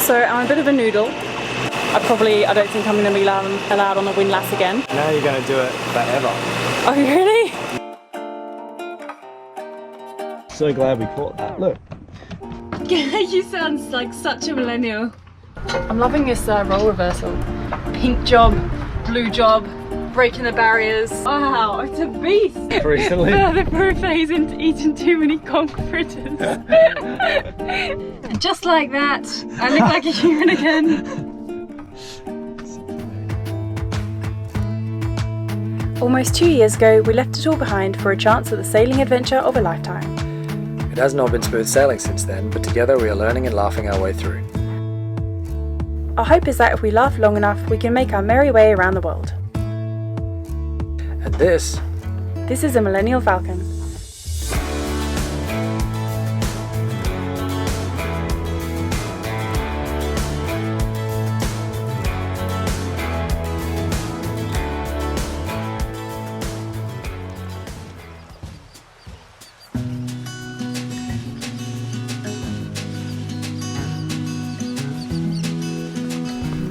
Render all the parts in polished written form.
So I'm a bit of a noodle. I don't think I'm going to be allowed on the Windlass again. Now you're going to do it forever. Oh really? So glad we caught that. Look. You sound like such a millennial. I'm loving this role reversal. Pink job, blue job, breaking the barriers. Wow, it's a beast. Recently. The proof that he's eaten too many conch fritters. And just like that, I look like a human again. Almost 2 years ago, we left it all behind for a chance at the sailing adventure of a lifetime. It has not been smooth sailing since then, but together we are learning and laughing our way through. Our hope is that if we laugh long enough, we can make our merry way around the world. And this is a Millennial Falcon.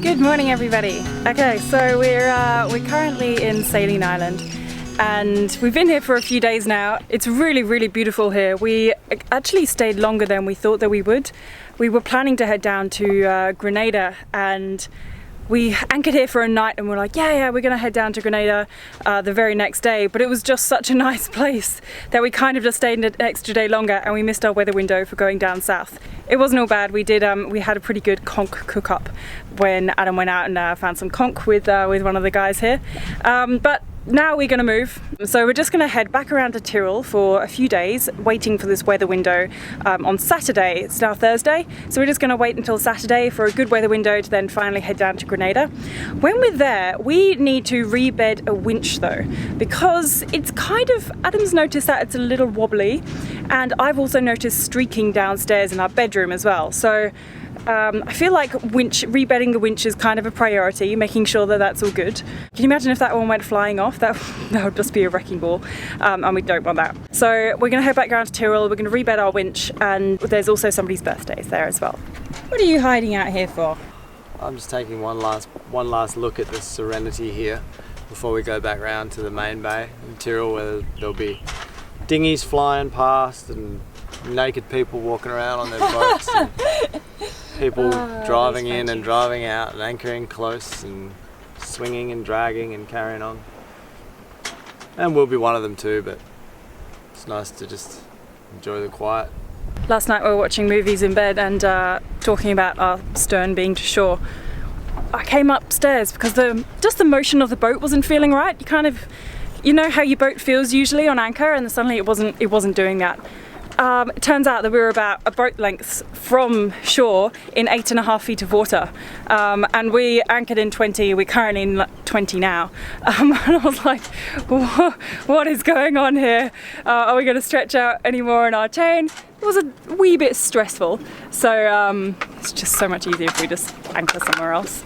Good morning, everybody. Okay, so we're currently in Saline Island, and we've been here for a few days now. It's really, really beautiful here. We actually stayed longer than we thought that we would. We were planning to head down to Grenada, and we anchored here for a night and we're like, yeah, we're gonna head down to Grenada the very next day. But it was just such a nice place that we kind of just stayed an extra day longer, and we missed our weather window for going down south. It wasn't all bad. We had a pretty good conch cook up when Adam went out and found some conch with one of the guys here. But now we're gonna move. So we're just gonna head back around to Tyrell for a few days, waiting for this weather window on Saturday. It's now Thursday, so we're just gonna wait until Saturday for a good weather window to then finally head down to Grenada. When we're there, we need to rebed a winch though, because it's kind of, Adam's noticed that it's a little wobbly, and I've also noticed streaking downstairs in our bedroom as well. So I feel like rebedding the winch is kind of a priority, making sure that that's all good. Can you imagine if that one went flying off? That would just be a wrecking ball, and we don't want that. So we're going to head back down to Tyrell, we're going to rebed our winch, and there's also somebody's birthdays there as well. What are you hiding out here for? I'm just taking one last look at the serenity here before we go back round to the main bay in Tyrell, where there'll be dinghies flying past and naked people walking around on their boats. And people driving in and driving out and anchoring close and swinging and dragging and carrying on. And we'll be one of them too, but it's nice to just enjoy the quiet. Last night we were watching movies in bed and talking about our stern being to shore. I came upstairs because just the motion of the boat wasn't feeling right. You know how your boat feels usually on anchor, and suddenly it wasn't doing that. It turns out that we were about a boat length from shore in 8.5 feet of water, and we anchored in 20. We're currently in 20 now, and I was like, what is going on here? Are we going to stretch out any more in our chain? It was a wee bit stressful, so it's just so much easier if we just anchor somewhere else.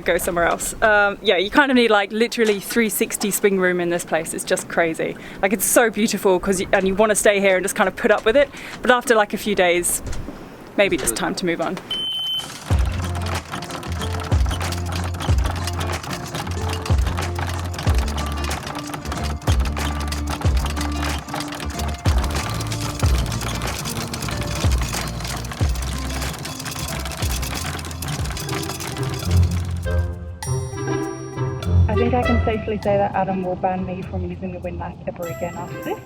Go somewhere else. Yeah, you kind of need like literally 360 swing room in this place. It's just crazy. Like, it's so beautiful and you want to stay here and just kind of put up with it. But after like a few days, maybe just time to move on. I think I can safely say that Adam will ban me from using the Windlass ever again after this.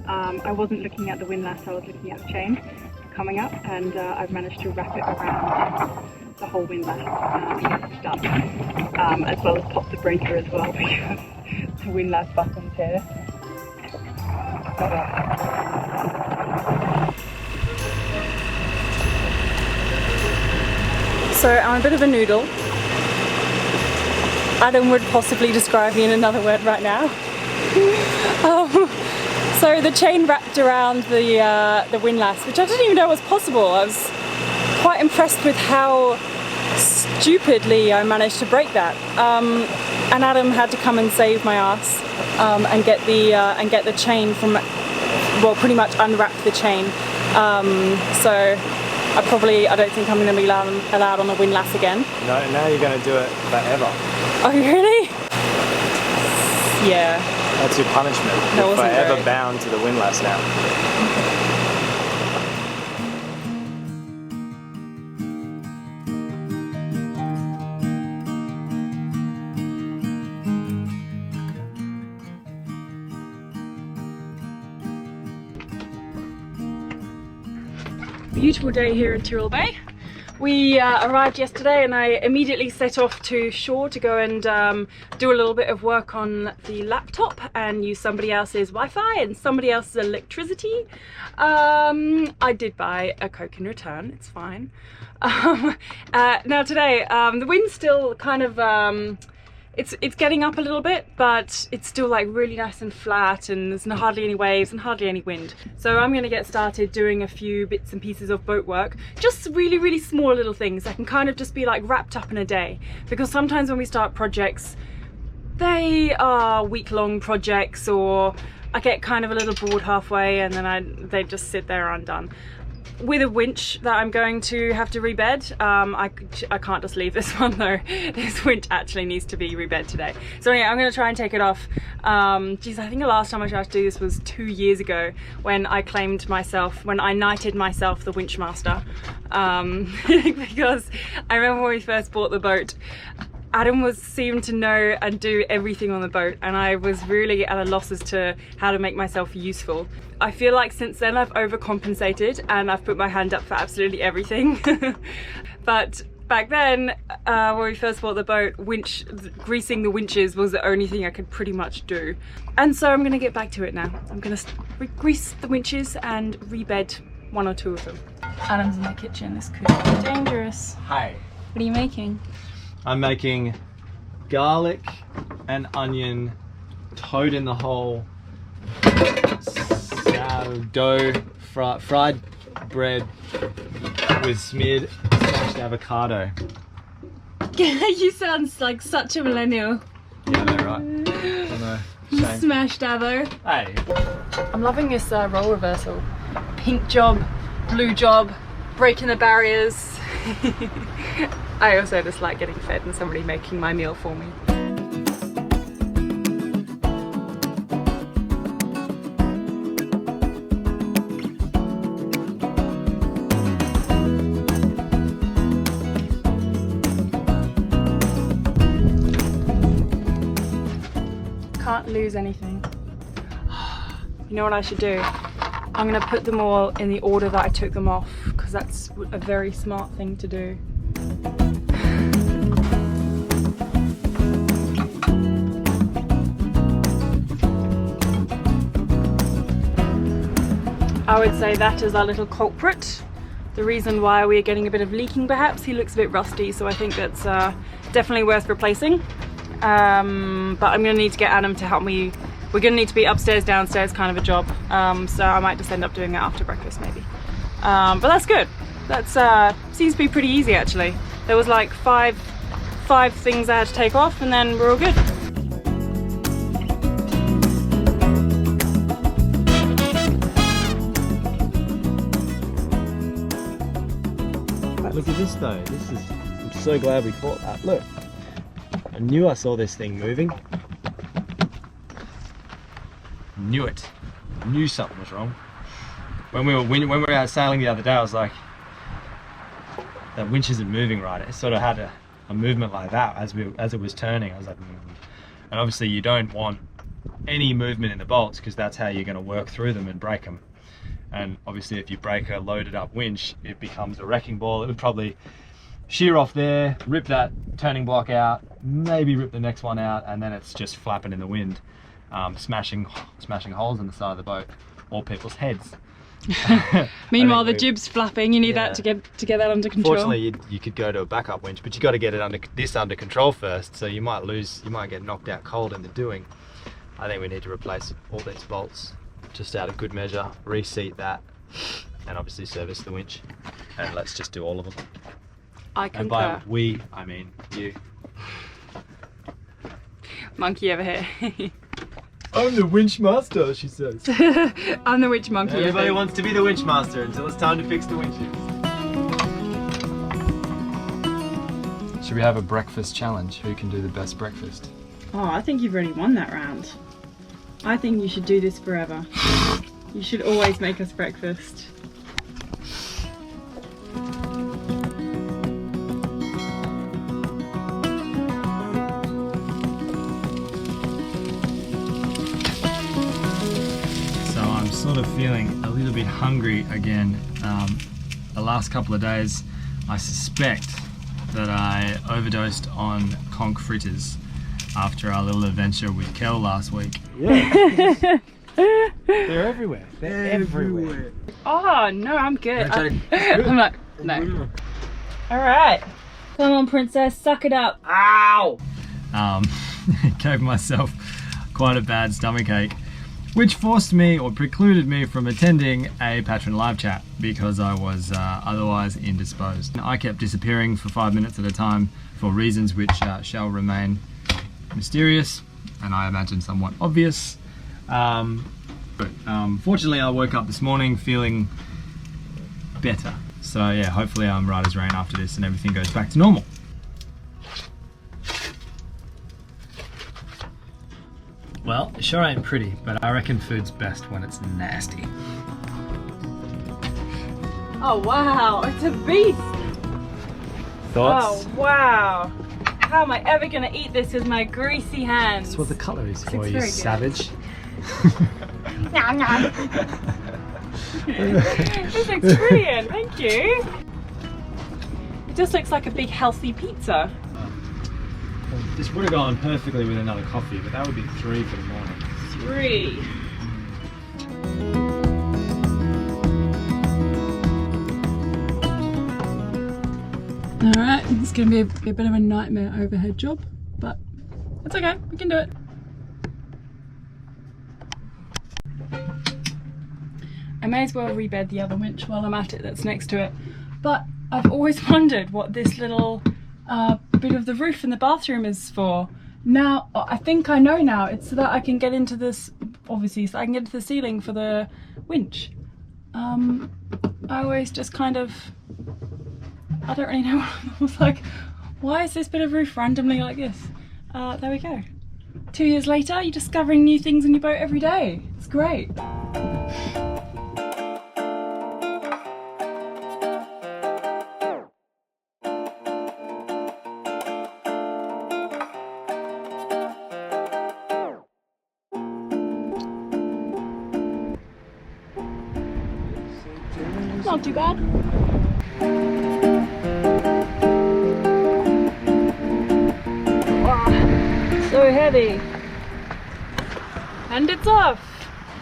I wasn't looking at the Windlass, I was looking at the chain coming up, and I've managed to wrap it around the whole Windlass and get it done. As well as pop the breaker as well, because the Windlass buttons here. So I'm a bit of a noodle. Adam would possibly describe me in another word right now. So the chain wrapped around the Windlass, which I didn't even know was possible. I was quite impressed with how stupidly I managed to break that. And Adam had to come and save my ass and get the chain from, well, pretty much unwrap the chain. So I don't think I'm going to be allowed on the Windlass again. No, now you're going to do it forever. Oh, really? Yeah. That's your punishment. That You're wasn't forever great. bound to the Windlass now. Beautiful day here in Tyrell Bay. We arrived yesterday and I immediately set off to shore to go and do a little bit of work on the laptop and use somebody else's Wi-Fi and somebody else's electricity. I did buy a Coke in return, it's fine. Now today, the wind's still kind of, it's getting up a little bit, but it's still like really nice and flat and there's hardly any waves and hardly any wind. So I'm gonna get started doing a few bits and pieces of boat work, just really, really small little things that can kind of just be like wrapped up in a day. Because sometimes when we start projects, they are week-long projects, or I get kind of a little bored halfway and then they just sit there undone. With a winch that I'm going to have to rebed, I can't just leave this one though. This winch actually needs to be rebed today. So anyway, I'm going to try and take it off. Geez, I think the last time I tried to do this was 2 years ago when I knighted myself the winch master. Because I remember when we first bought the boat, Adam seemed to know and do everything on the boat, and I was really at a loss as to how to make myself useful. I feel like since then I've overcompensated and I've put my hand up for absolutely everything. But back then, when we first bought the boat, greasing the winches was the only thing I could pretty much do. And so I'm gonna get back to it now. I'm gonna grease the winches and rebed one or two of them. Adam's in the kitchen, this could be dangerous. Hi. What are you making? I'm making garlic and onion toad in the hole sourdough fried bread with smeared smashed avocado. You sound like such a millennial. Yeah, I know, right? I know. Shame. Smashed avo. Hey. I'm loving this role reversal. Pink job, blue job, breaking the barriers. I also just like getting fed and somebody making my meal for me. Can't lose anything. You know what I should do? I'm gonna put them all in the order that I took them off, because that's a very smart thing to do. I would say that is our little culprit. The reason why we're getting a bit of leaking perhaps. He looks a bit rusty, so I think that's definitely worth replacing. But I'm gonna need to get Adam to help me. We're gonna need to be upstairs, downstairs kind of a job. So I might just end up doing that after breakfast maybe. But that's good. That's seems to be pretty easy actually. There was like five things I had to take off and then we're all good. Look at this though. I'm so glad we caught that. Look, I knew I saw this thing moving. Knew it. Knew something was wrong. When we were out sailing the other day, I was like, that winch isn't moving right. It sort of had a movement like that as it was turning. I was like, and obviously you don't want any movement in the bolts because that's how you're going to work through them and break them. And obviously if you break a loaded up winch, it becomes a wrecking ball. It would probably shear off there, rip that turning block out, maybe rip the next one out, and then it's just flapping in the wind, smashing holes in the side of the boat or people's heads. Meanwhile the jib's flapping, you need that to get that under control. Fortunately you could go to a backup winch, but you got to get it under control first, so you might get knocked out cold in the doing. I think we need to replace all these bolts just out of good measure, reseat that, and obviously service the winch, and let's just do all of them. I concur. And by we, I mean you. Monkey over here. I'm the winch master, she says. I'm the winch monkey. Everybody wants to be the winch master until it's time to fix the winches. Should we have a breakfast challenge? Who can do the best breakfast? Oh, I think you've already won that round. I think you should do this forever. You should always make us breakfast. So I'm sort of feeling a little bit hungry again. The last couple of days, I suspect that I overdosed on conch fritters after our little adventure with Kel last week. Yeah. They're everywhere. They're everywhere. Oh no, I'm good. I'm like, no. Alright. Come on, princess, suck it up. Ow! Gave myself quite a bad stomachache, which forced me or precluded me from attending a patron live chat because I was otherwise indisposed. I kept disappearing for 5 minutes at a time for reasons which shall remain mysterious and I imagine somewhat obvious. But fortunately I woke up this morning feeling better. So yeah, hopefully I'm right as rain after this and everything goes back to normal. Well, it sure ain't pretty, but I reckon food's best when it's nasty. Oh wow, it's a beast. Thoughts? Oh wow. How am I ever gonna eat this with my greasy hands? That's what the colour is for, It's you very good. savage. This looks brilliant, thank you. It just looks like a big healthy pizza. This would have gone perfectly with another coffee, but that would be 3 for the morning. 3. Alright, it's going to be a bit of a nightmare overhead job, but it's okay, we can do it. I may as well rebed the other winch while I'm at it that's next to it, but I've always wondered what this little bit of the roof in the bathroom is for. Now, I think I know now, it's so that I can get into this, obviously, so I can get into the ceiling for the winch. I always just kind of, I don't really know, I was like, why is this bit of roof randomly like this? There we go. 2 years later, you're discovering new things on your boat every day. It's great. Not too bad. Wow, so heavy. And it's off.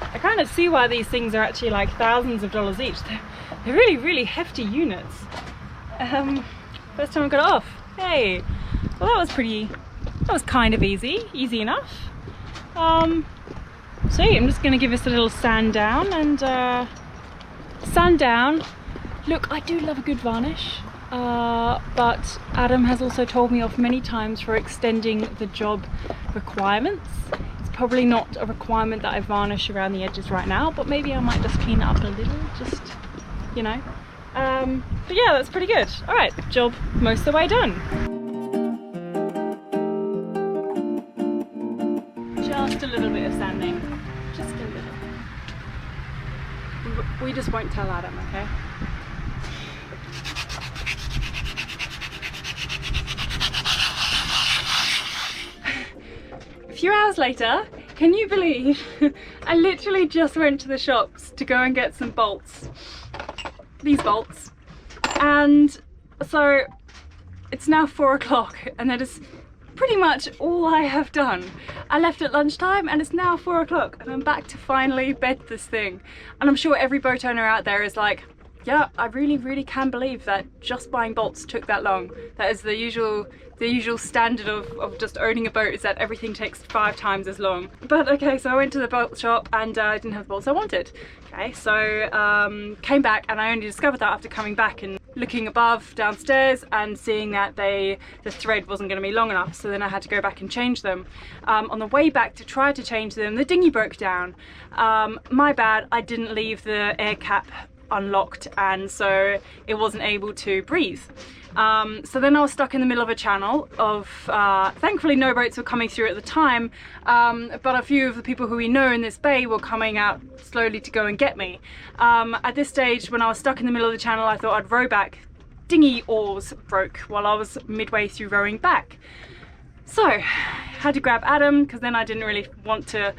I kind of see why these things are actually like thousands of dollars each. They're really, really hefty units. First time I got it off. Hey, well that was kind of easy enough. So yeah, I'm just gonna give this a little sand down and sand down. Look, I do love a good varnish, but Adam has also told me off many times for extending the job requirements. It's probably not a requirement that I varnish around the edges right now, but maybe I might just clean it up a little, just, you know. But yeah, that's pretty good. All right, job most of the way done. Just a little bit of sanding, just a little. We just won't tell Adam, okay? A few hours later, can you believe I literally just went to the shops to go and get some bolts. These bolts. And so it's now 4 o'clock and that is pretty much all I have done. I left at lunchtime and it's now 4 o'clock and I'm back to finally bed this thing. And I'm sure every boat owner out there is like, yeah, I really can believe that just buying bolts took that long. That is the usual standard of just owning a boat, is that everything takes 5 times as long. But okay, so I went to the bolt shop and I didn't have the bolts I wanted. Okay, so came back and I only discovered that after coming back and looking above downstairs and seeing that the thread wasn't going to be long enough, so then I had to go back and change them. On the way back to try to change them, the dinghy broke down. My bad, I didn't leave the air cap unlocked and so it wasn't able to breathe. So then I was stuck in the middle of a channel of, thankfully no boats were coming through at the time, but a few of the people who we know in this bay were coming out slowly to go and get me. At this stage, when I was stuck in the middle of the channel, I thought I'd row back. Dinghy oars broke while I was midway through rowing back. So, had to grab Adam, because then I didn't really want to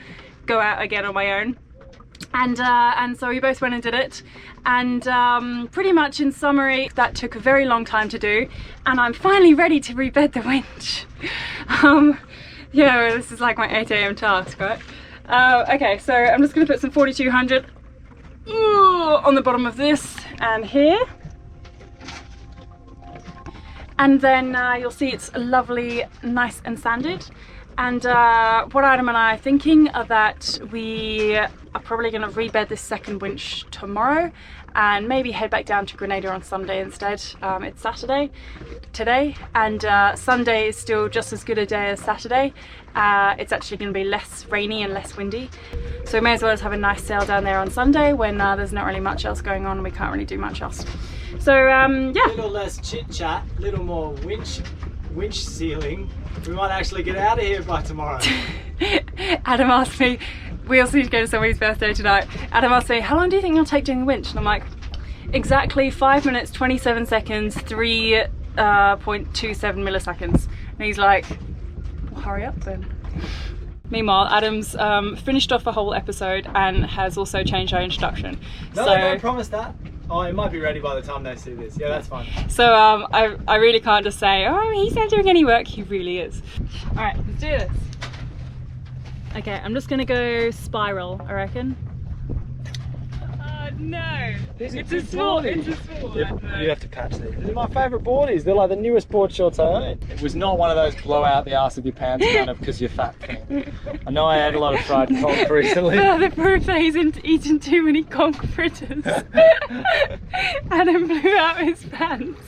go out again on my own. And so we both went and did it, and pretty much in summary, that took a very long time to do, and I'm finally ready to rebed the winch. Yeah, this is like my 8 AM task, right? Okay, so I'm just going to put some 4200 on the bottom of this and here. And then you'll see it's lovely, nice and sanded. And what Adam and I are thinking are that we are probably going to rebed this second winch tomorrow and maybe head back down to Grenada on Sunday instead. It's Saturday today, and Sunday is still just as good a day as Saturday. It's actually going to be less rainy and less windy, so we may as well just have a nice sail down there on Sunday when there's not really much else going on and we can't really do much else. So yeah. A little less chit chat, a little more winch sealing. We might actually get out of here by tomorrow. Adam asked me, we also need to go to somebody's birthday tonight. Adam asked me, how long do you think it'll take doing the winch? And I'm like, exactly 5 minutes, 27 seconds, 3.27 milliseconds. And he's like, well, hurry up then. Meanwhile, Adam's finished off a whole episode and has also changed our introduction. No, I don't promise that. Oh, it might be ready by the time they see this. Yeah, that's fine. So I really can't just say, oh, he's not doing any work. He really is. All right, let's do this. Okay, I'm just gonna go spiral, I reckon. No, it's a small one. You have to patch these. These are my favourite boardies. They're like the newest board shorts I own. It was not one of those blow out the arse of your pants kind of because you're fat thing. I know I had a lot of fried conch recently. The proof that he's eaten too many conch fritters. Adam blew out his pants.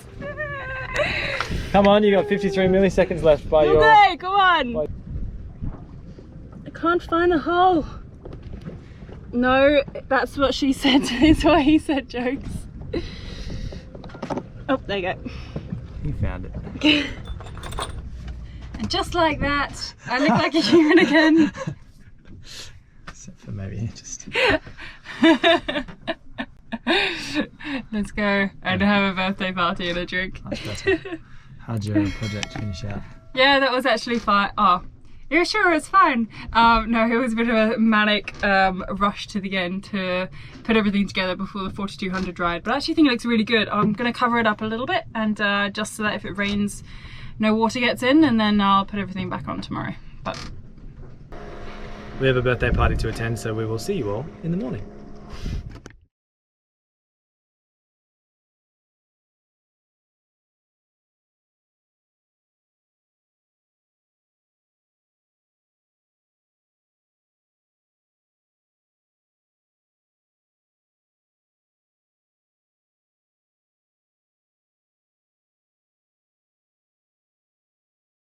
Come on, you got 53 milliseconds left by your... Okay, go on. I can't find a hole. No, that's what she said. It's what he said, jokes. Oh, there you go. You found it. And just like that, I look like a human again. Except for maybe just... Let's go and have a birthday party and a drink. Much better. How'd your project finish out? Yeah, that was actually fine. Oh, yeah, sure, it's fine. No, it was a bit of a manic rush to the end to put everything together before the 4200 dried, but I actually think it looks really good. I'm going to cover it up a little bit, and just so that if it rains, no water gets in, and then I'll put everything back on tomorrow. But we have a birthday party to attend, so we will see you all in the morning.